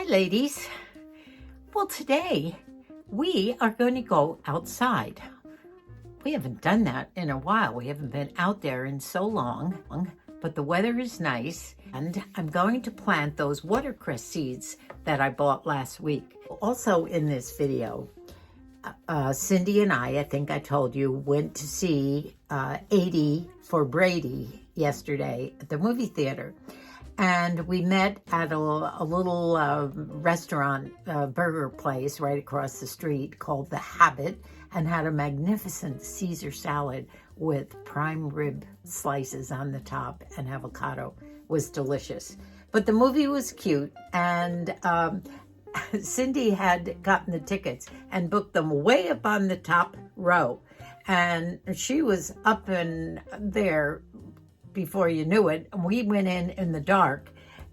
ladies. Well, today we are going to go outside. We haven't done that in a while. We haven't been out there in so long, but the weather is nice, and I'm going to plant those watercress seeds that I bought last week. Also in this video, Cindy and I think I told you, went to see 80 for Brady yesterday at the movie theater. And we met at a little restaurant, burger place right across the street called The Habit, and had a magnificent Caesar salad with prime rib slices on the top and avocado. It was delicious. But the movie was cute, and Cindy had gotten the tickets and booked them way up on the top row. And she was up in there before you knew it. We went in the dark,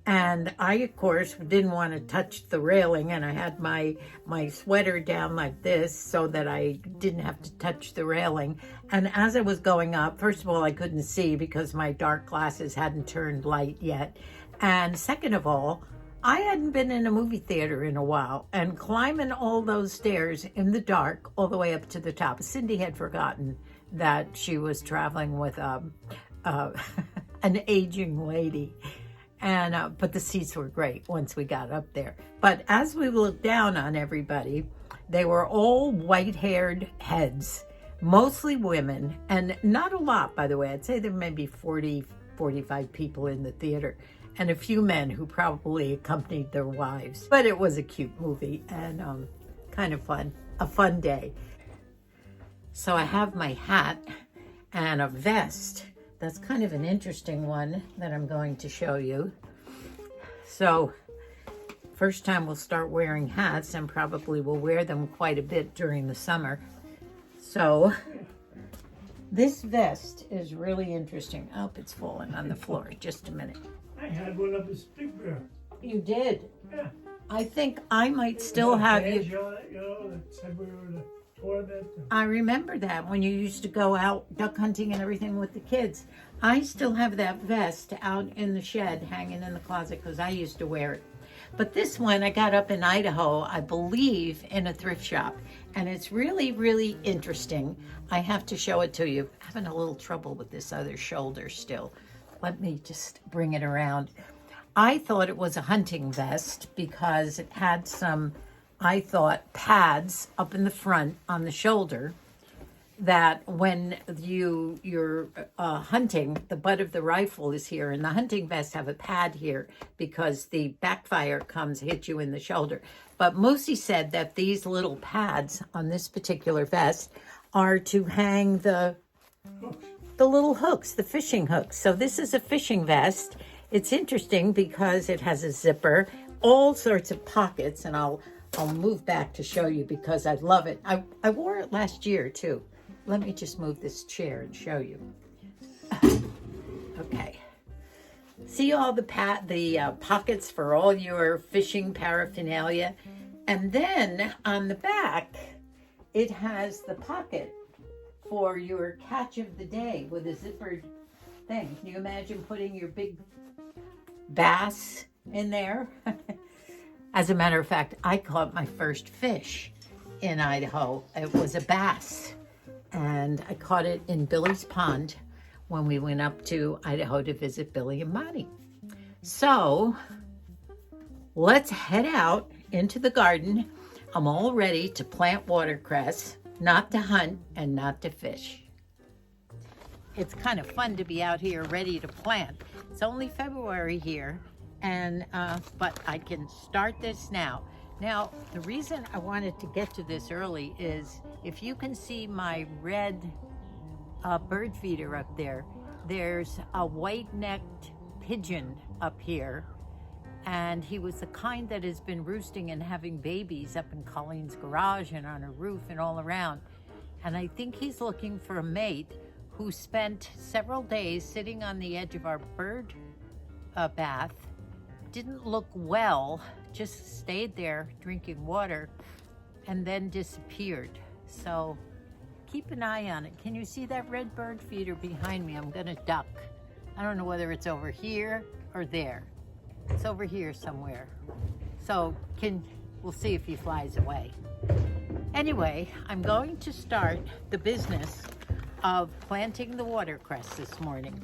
and I, of course, didn't want to touch the railing, and I had my sweater down like this so that I didn't have to touch the railing. And as I was going up, first of all, I couldn't see because my dark glasses hadn't turned light yet. And second of all, I hadn't been in a movie theater in a while, and climbing all those stairs in the dark all the way up to the top. Cindy had forgotten that she was traveling with an aging lady, and but the seats were great once we got up there. But as we looked down on everybody, they were all white-haired heads, mostly women, and not a lot, by the way. I'd say there may be 40, 45 people in the theater, and a few men who probably accompanied their wives. But it was a cute movie and kind of fun, a fun day. So I have my hat and a vest. That's kind of an interesting one that I'm going to show you. So first time we'll start wearing hats, and probably will wear them quite a bit during the summer. So this vest is really interesting. Oh, it's falling on the floor. Just a minute. I had one of the stick bear. You did? Yeah. I think I might still have you. That said we were in a tournament. I remember that when you used to go out duck hunting and everything with the kids. I still have that vest out in the shed hanging in the closet because I used to wear it. But this one I got up in Idaho, I believe, in a thrift shop. And it's really, really interesting. I have to show it to you. I'm having a little trouble with this other shoulder still. Let me just bring it around. I thought it was a hunting vest because it had some, I thought, pads up in the front on the shoulder that when you're hunting, the butt of the rifle is here, and the hunting vests have a pad here because the backfire comes, hit you in the shoulder. But Moosie said that these little pads on this particular vest are to hang the little hooks, the fishing hooks. So this is a fishing vest. It's interesting because it has a zipper, all sorts of pockets, and I'll move back to show you because I love it. I wore it last year too. Let me just move this chair and show you. Okay. See all the pockets for all your fishing paraphernalia? And then on the back, it has the pocket for your catch of the day with a zippered thing. Can you imagine putting your big bass in there? As a matter of fact, I caught my first fish in Idaho. It was a bass, and I caught it in Billy's Pond when we went up to Idaho to visit Billy and Bonnie. So let's head out into the garden. I'm all ready to plant watercress, not to hunt and not to fish. It's kind of fun to be out here ready to plant. It's only February here, and but I can start this now. Now, the reason I wanted to get to this early is if you can see my red bird feeder up there, there's a white-necked pigeon up here, and he was the kind that has been roosting and having babies up in Colleen's garage and on her roof and all around. And I think he's looking for a mate who spent several days sitting on the edge of our bird bath, didn't look well, just stayed there drinking water, and then disappeared. So keep an eye on it. Can you see that red bird feeder behind me? I'm gonna duck. I don't know whether it's over here or there. It's over here somewhere. So we'll see if he flies away. Anyway, I'm going to start the business of planting the watercress this morning.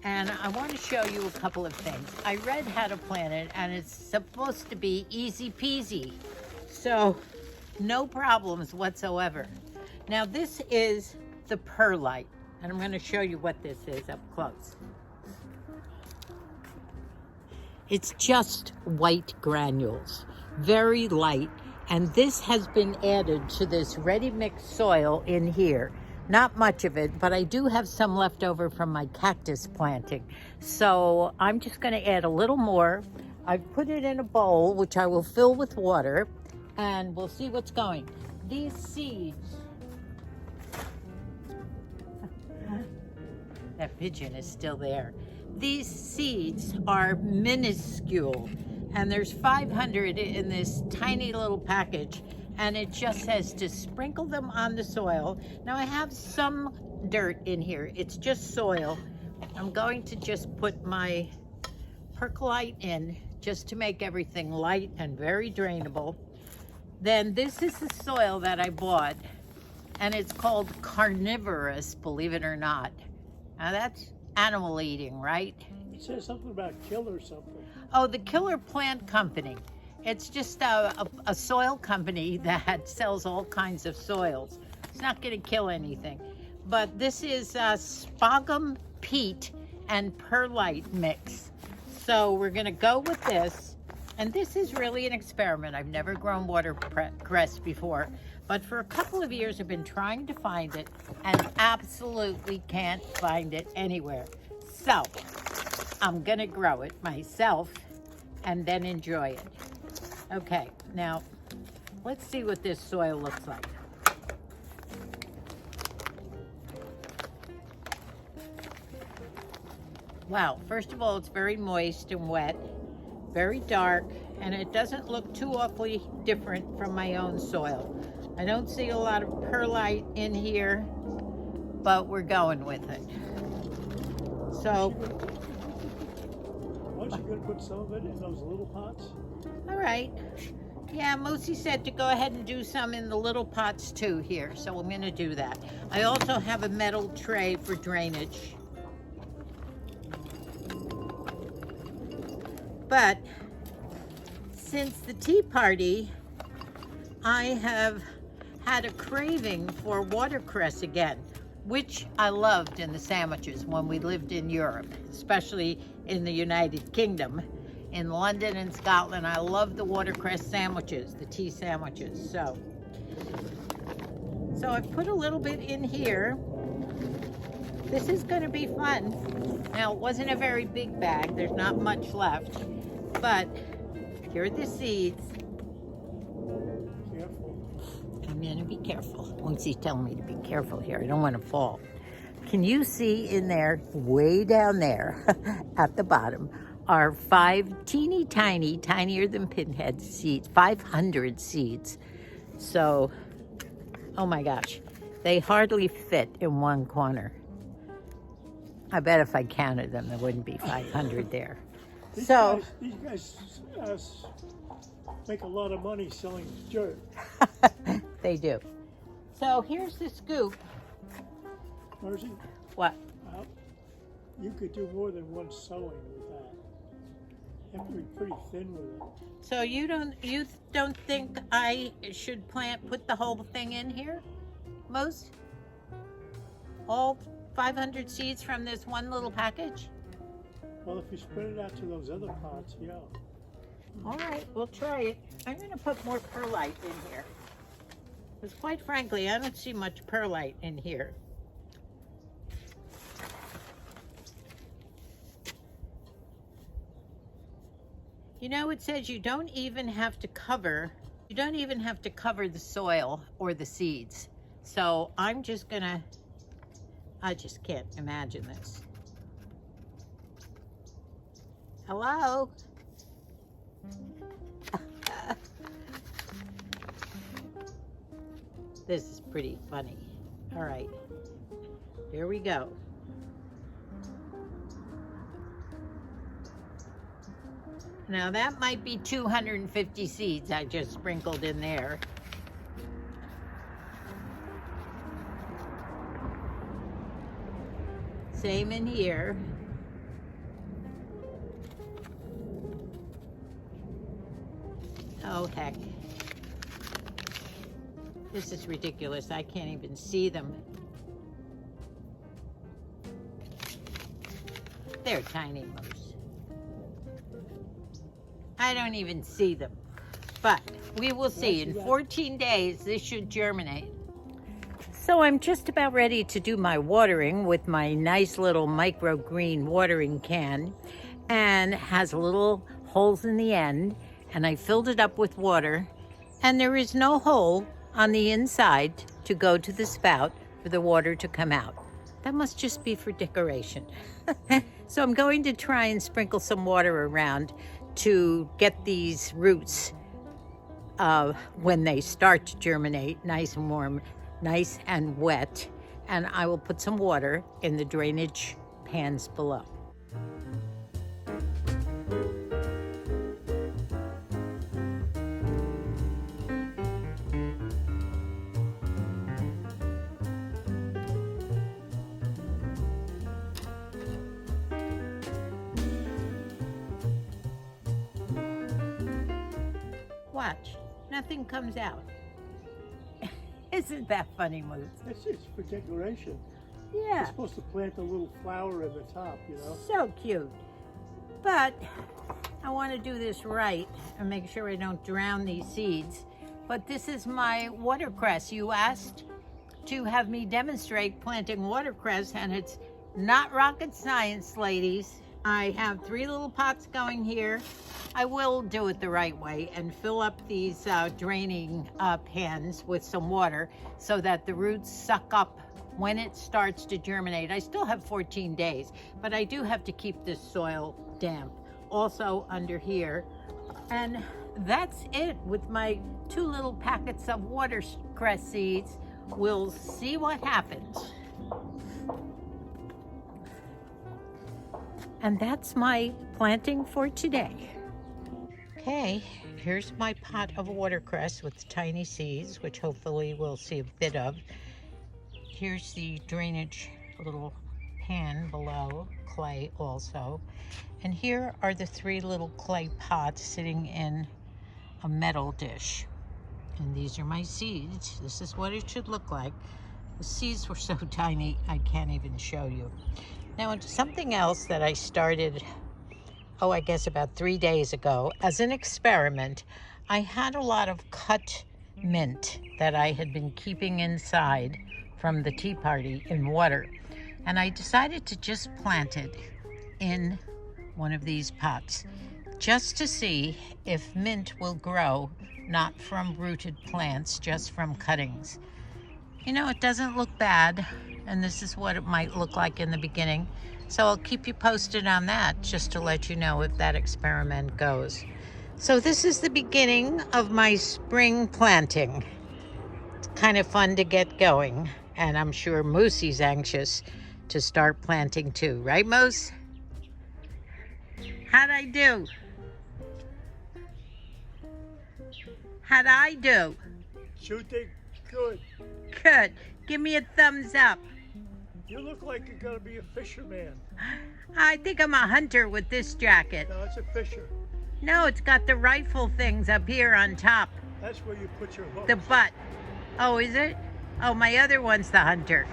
And I want to show you a couple of things. I read how to plant it, and it's supposed to be easy peasy. So no problems whatsoever. Now this is the perlite, and I'm going to show you what this is up close. It's just white granules, very light, and this has been added to this ready mixed soil in here. Not much of it, but I do have some left over from my cactus planting. So I'm just going to add a little more. I've put it in a bowl, which I will fill with water, and we'll see what's going. These seeds, that pigeon is still there. These seeds are minuscule, and there's 500 in this tiny little package, and it just says to sprinkle them on the soil. Now I have some dirt in here. It's just soil. I'm going to just put my perlite in just to make everything light and very drainable. Then this is the soil that I bought, and it's called carnivorous, believe it or not. Now that's animal eating, right? It says something about killer something. Oh, the Killer Plant Company. It's just a soil company that sells all kinds of soils. It's not going to kill anything. But this is sphagnum peat and perlite mix. So we're going to go with this. And this is really an experiment. I've never grown watercress before. But for a couple of years, I've been trying to find it and absolutely can't find it anywhere. So I'm going to grow it myself and then enjoy it. Okay, now let's see what this soil looks like. Wow, first of all, it's very moist and wet, very dark, and it doesn't look too awfully different from my own soil. I don't see a lot of perlite in here, but we're going with it. So, Aren't you going to put some of it in those little pots? all right. Yeah, Moosie said to go ahead and do some in the little pots too here, so I'm going to do that. I also have a metal tray for drainage. But since the tea party, I have had a craving for watercress again, which I loved in the sandwiches when we lived in Europe, especially in the United Kingdom. In London and Scotland, I love the watercress sandwiches, the tea sandwiches. So I put a little bit in here. This is going to be fun. Now, it wasn't a very big bag. There's not much left. But here are the seeds. Careful. I'm going to be careful. Moosie's telling me to be careful here. I don't want to fall. Can you see in there, way down there at the bottom, are 5 teeny tiny, tinier than pinhead seeds, 500 seeds. So, oh my gosh, they hardly fit in one corner. I bet if I counted them, there wouldn't be 500 there. These So, guys make a lot of money selling dirt. they do. So here's the scoop. Marcy, What? you could do more than one sewing with that. You have to be pretty thin with it. So you don't think I should put the whole thing in here, Mose? All 500 seeds from this one little package? Well, if you spread it out to those other pots, yeah. All right, we'll try it. I'm going to put more perlite in here. Because quite frankly, I don't see much perlite in here. You know, it says you don't even have to cover the soil or the seeds. So I'm just gonna, I just can't imagine this. Hello? This is pretty funny. All right, here we go. Now that might be 250 seeds I just sprinkled in there. Same in here. Oh, heck. This is ridiculous. I can't even see them. They're tiny, Moose. I don't even see them. But we will see. In 14 days, this should germinate. So I'm just about ready to do my watering with my nice little microgreen watering can, and has little holes in the end, and I filled it up with water, and there is no hole on the inside to go to the spout for the water to come out. That must just be for decoration. So I'm going to try and sprinkle some water around to get these roots, when they start to germinate, nice and warm, nice and wet, and I will put some water in the drainage pans below. Watch, nothing comes out. Isn't that funny, Moose? It's just for decoration. You're Yeah, supposed to plant a little flower at the top, you know? so cute. But I want to do this right and make sure I don't drown these seeds. But this is my watercress. You asked to have me demonstrate planting watercress, and it's not rocket science, ladies. I have 3 little pots going here. I will do it the right way and fill up these draining pans with some water so that the roots suck up when it starts to germinate. I still have 14 days, but I do have to keep this soil damp. Also under here. And that's it with my 2 little packets of watercress seeds. We'll see what happens. And that's my planting for today. Okay, here's my pot of watercress with tiny seeds, which hopefully we'll see a bit of. Here's the drainage little pan below, clay also. And here are the 3 little clay pots sitting in a metal dish. And these are my seeds. This is what it should look like. The seeds were so tiny, I can't even show you. Now, something else that I started, I guess about 3 days ago, as an experiment, I had a lot of cut mint that I had been keeping inside from the tea party in water. And I decided to just plant it in one of these pots, just to see if mint will grow, not from rooted plants, just from cuttings. You know, it doesn't look bad, and this is what it might look like in the beginning. So I'll keep you posted on that, just to let you know if that experiment goes. So this is the beginning of my spring planting. It's kind of fun to get going, and I'm sure Moosie's anxious to start planting too. Right, Moose? How'd I do? How'd I do? Shooting good. Good. Give me a thumbs up. You look like you're gonna be a fisherman. I think I'm a hunter with this jacket. No, it's a fisher. No, it's got the rifle things up here on top. That's where you put your hooks. The butt. Oh, is it? Oh, my other one's the hunter.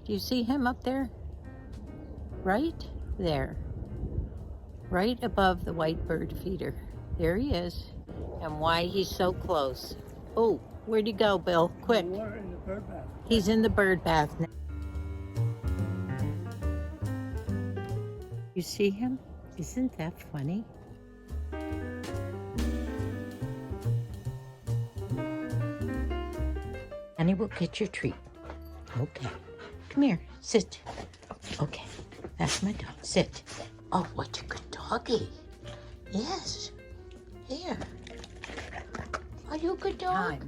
Do you see him up there? Right there. Right above the white bird feeder. There he is. And why he's so close. Oh, where'd he go, Bill? Quick. Water in the bird bath. He's in the bird bath now. You see him? Isn't that funny? Honey, we'll get your treat. Okay. Come here. Sit. Okay. That's my dog. Sit. Oh, what a good doggy. Yes. Here. Are you a good dog?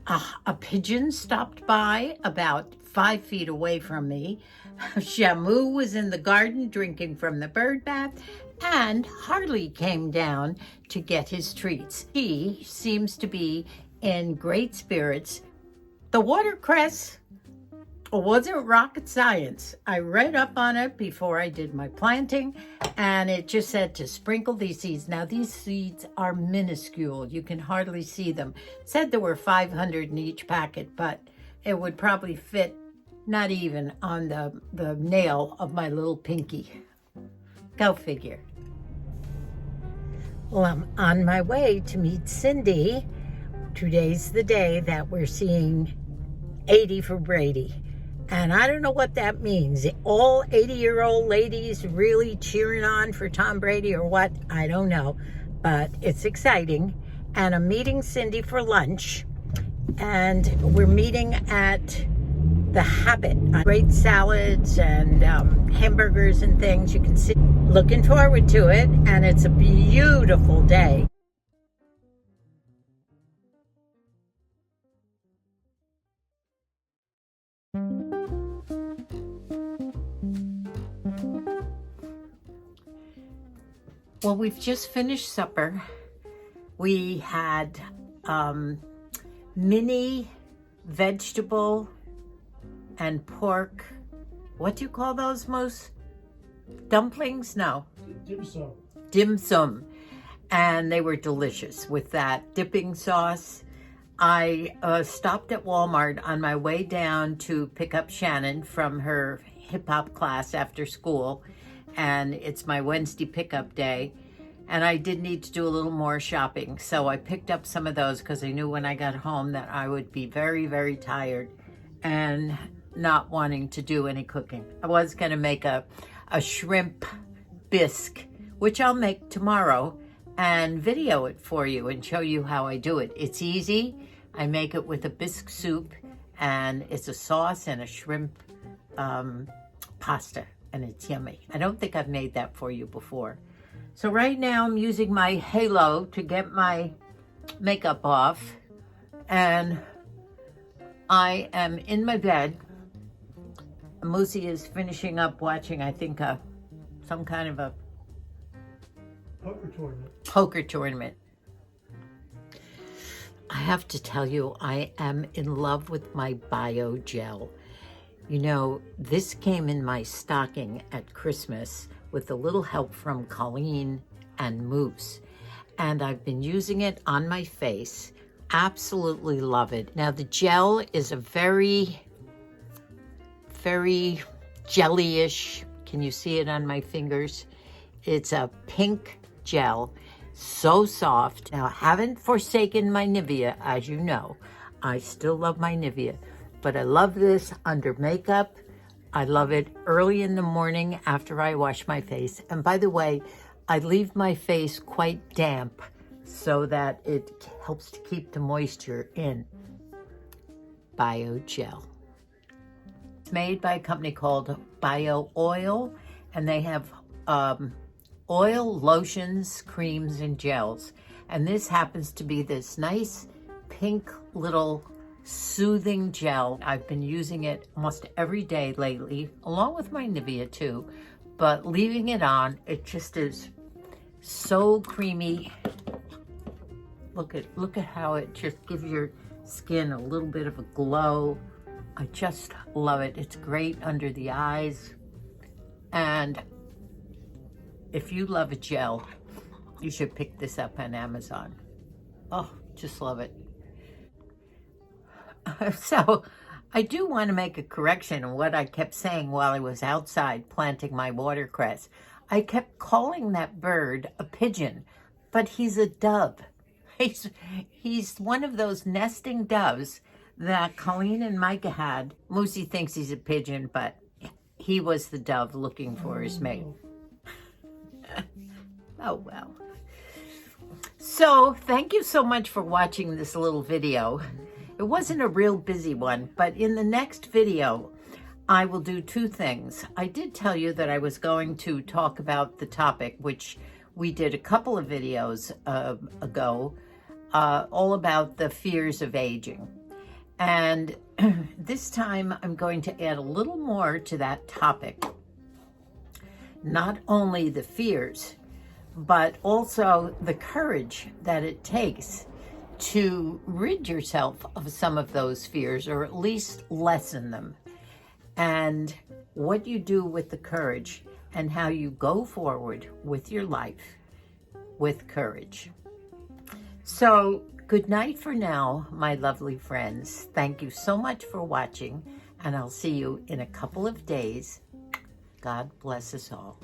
A pigeon stopped by about 5 feet away from me. Shamu was in the garden drinking from the bird bath, and Harley came down to get his treats. He seems to be in great spirits. The watercress wasn't rocket science. I read up on it before I did my planting, and it just said to sprinkle these seeds. Now, these seeds are minuscule. You can hardly see them. It said there were 500 in each packet, but it would probably fit not even on the nail of my little pinky. Go figure. Well, I'm on my way to meet Cindy. Today's the day that we're seeing 80 for Brady. And I don't know what that means. All 80-year-old ladies really cheering on for Tom Brady or what? I don't know. But it's exciting. And I'm meeting Cindy for lunch. And we're meeting at The Habit. Great salads and hamburgers and things. You can see. Looking forward to it. And it's a beautiful day. Well, we've just finished supper. We had mini vegetable and pork. What do you call those, Moose? Dumplings? No. Dim sum. Dim sum. And they were delicious with that dipping sauce. I stopped at Walmart on my way down to pick up Shannon from her hip hop class after school. And it's my Wednesday pickup day, and I did need to do a little more shopping. So I picked up some of those because I knew when I got home that I would be very, very tired and not wanting to do any cooking. I was going to make a shrimp bisque, which I'll make tomorrow and video it for you and show you how I do it. It's easy. I make it with a bisque soup, and it's a sauce and a shrimp pasta. And it's yummy. I don't think I've made that for you before. So right now I'm using my halo to get my makeup off. And I am in my bed. Moosie is finishing up watching, I think, some kind of a poker tournament. I have to tell you, I am in love with my bio gel. You know, this came in my stocking at Christmas with a little help from Colleen and Moose. And I've been using it on my face. Absolutely love it. Now, the gel is a very, very jelly-ish. Can you see it on my fingers? It's a pink gel, so soft. Now, I haven't forsaken my Nivea, as you know. I still love my Nivea. But I love this under makeup. I love it early in the morning after I wash my face. And by the way, I leave my face quite damp so that it helps to keep the moisture in. Bio Gel. It's made by a company called Bio Oil, and they have oil, lotions, creams, and gels. And this happens to be this nice pink little soothing gel. I've been using it almost every day lately, along with my Nivea too, but leaving it on, it just is so creamy. Look at how it just gives your skin a little bit of a glow. I just love it. It's great under the eyes. And if you love a gel, you should pick this up on Amazon. Oh, just love it. So I do want to make a correction on what I kept saying while I was outside planting my watercress. I kept calling that bird a pigeon, but he's a dove. He's one of those nesting doves that Colleen and Micah had. Moosie thinks he's a pigeon, but he was the dove looking for his mate. Oh, well. So thank you so much for watching this little video. It wasn't a real busy one, but in the next video, I will do two things. I did tell you that I was going to talk about the topic, which we did a couple of videos ago all about the fears of aging. And this time I'm going to add a little more to that topic. Not only the fears, but also the courage that it takes to rid yourself of some of those fears, or at least lessen them. And what you do with the courage, and how you go forward with your life with courage. So, good night for now, my lovely friends. Thank you so much for watching, and I'll see you in a couple of days. God bless us all.